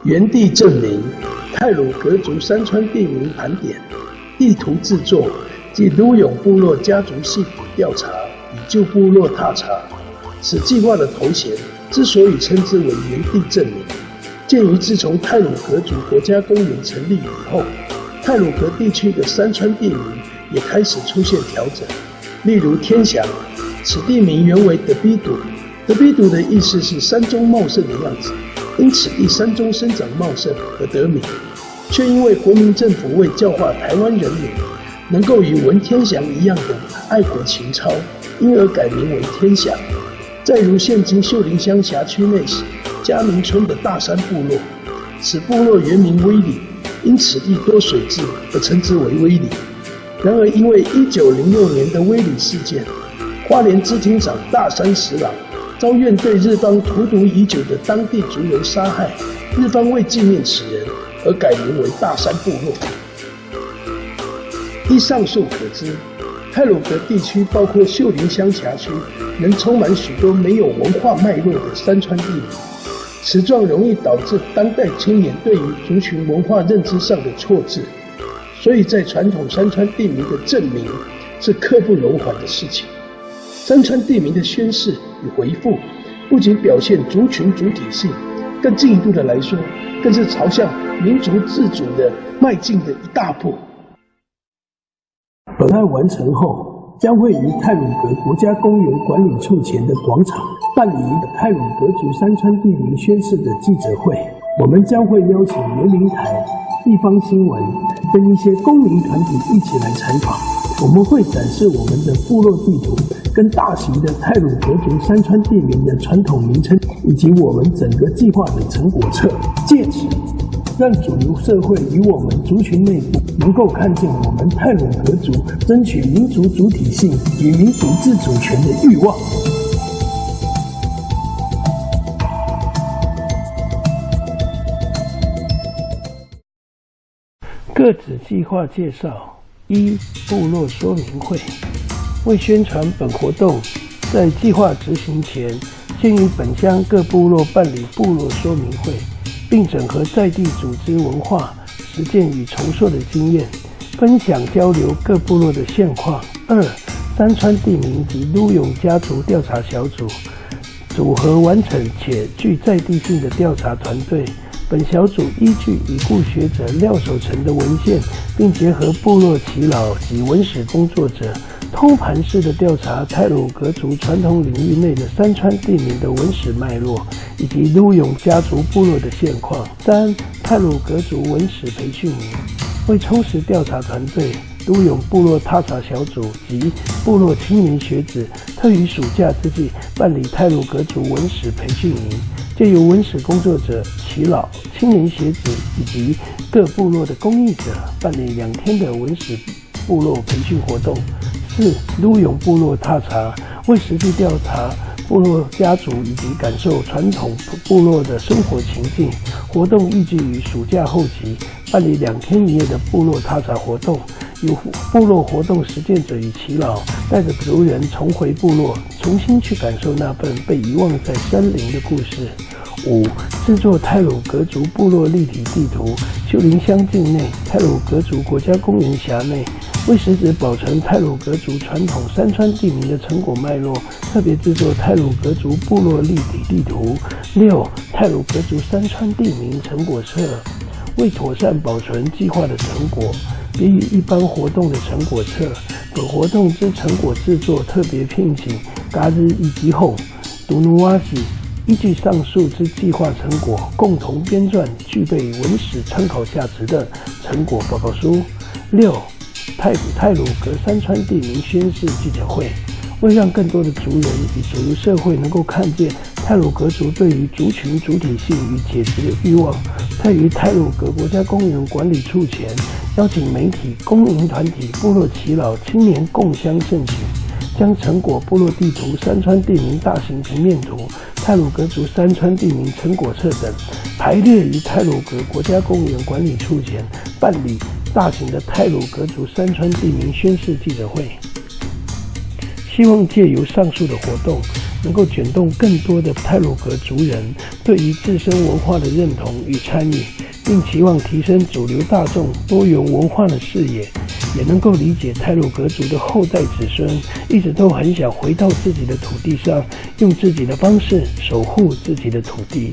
原地证明、太鲁阁族山川地名盘点、地图制作及鲁永部落家族系谱调查与旧部落踏查。此计划的头衔之所以称之为原地证明，鉴于自从太鲁阁族国家公园成立以后，太鲁阁地区的山川地名也开始出现调整。例如天祥，此地名原为德比笃，德比笃的意思是山中茂盛的样子，因此地山中生长茂盛而得名，却因为国民政府为教化台湾人民，能够与文天祥一样的爱国情操，因而改名为天祥。再如现今秀林乡辖区内嘉明村的大山部落，此部落原名威里，因此地多水质而称之为威里。然而因为1906年的威里事件，花莲知厅长大山十郎遭怨对日方荼毒已久的当地族人杀害，日方为纪念此人而改名为大山部落。依上述可知，太鲁阁地区包括秀林乡辖区，仍充满许多没有文化脉络的山川地名，此状容易导致当代青年对于族群文化认知上的错置，所以在传统山川地名的证明是刻不容缓的事情。山川地名的宣示与回复，不仅表现族群主体性，更进一步的来说，更是朝向民族自主的迈进的一大步。本案完成后，将会于太鲁阁国家公园管理处前的广场办理一个太鲁阁族山川地名宣示的记者会。我们将会邀请原民台、地方新闻跟一些公民团体一起来采访。我们会展示我们的部落地图跟大型的太鲁阁族山川地名的传统名称，以及我们整个计划的成果册，借此让主流社会与我们族群内部能够看见我们太鲁阁族争取民族主体性与民族自主权的欲望。各子计划介绍：一、部落说明会。为宣传本活动，在计划执行前，先于本乡各部落办理部落说明会，并整合在地组织文化、实践与重塑的经验，分享交流各部落的现况。二、山川地名及鲁永家族调查小组，组合完整且具在地性的调查团队。本小组依据已故学者廖守成的文献，并结合部落耆老及文史工作者，通盘式的调查太鲁阁族传统领域内的山川地名的文史脉络，以及鲁永家族部落的现况。三、太鲁阁族文史培训营。为充实调查团队，鲁永部落踏查小组及部落青年学子特于暑假之际办理太鲁阁族文史培训营，借由文史工作者、耆老、青年学子以及各部落的公益者办理2天的文史部落培训活动。四、鲁永部落踏查，为实地调查部落家族以及感受传统部落的生活情境，活动预计于暑假后期办理2天1夜的部落踏查活动，由部落活动实践者与耆老带着族人重回部落，重新去感受那份被遗忘在山林的故事。五、制作太鲁阁族部落立体地图，秀林乡境内、太鲁阁族国家公园辖内，为实质保存太鲁阁族传统山川地名的成果脉络，特别制作太鲁阁族部落立体地图。六、太鲁阁族山川地名成果册，为妥善保存计划的成果，别于一般活动的成果册，本活动之成果制作特别聘请嘎日以及后杜努瓦西，依据上述之计划成果，共同编撰具备文史参考价值的成果报告书。六、太鲁阁山川地名宣示记者会，为让更多的族人与主流社会能够看见太鲁阁族对于族群主体性与解职的欲望，在于太鲁阁国家公园管理处前，邀请媒体、公民团体、部落耆老、青年共襄盛举，将成果部落地图、山川地名大型平面图、太鲁阁族山川地名成果册等排列于太鲁阁国家公园管理处前，办理大型的太鲁阁族山川地名宣示记者会。希望借由上述的活动，能够卷动更多的太鲁阁族人对于自身文化的认同与参与，并期望提升主流大众多元文化的视野，也能够理解太鲁阁族的后代子孙一直都很想回到自己的土地上，用自己的方式守护自己的土地。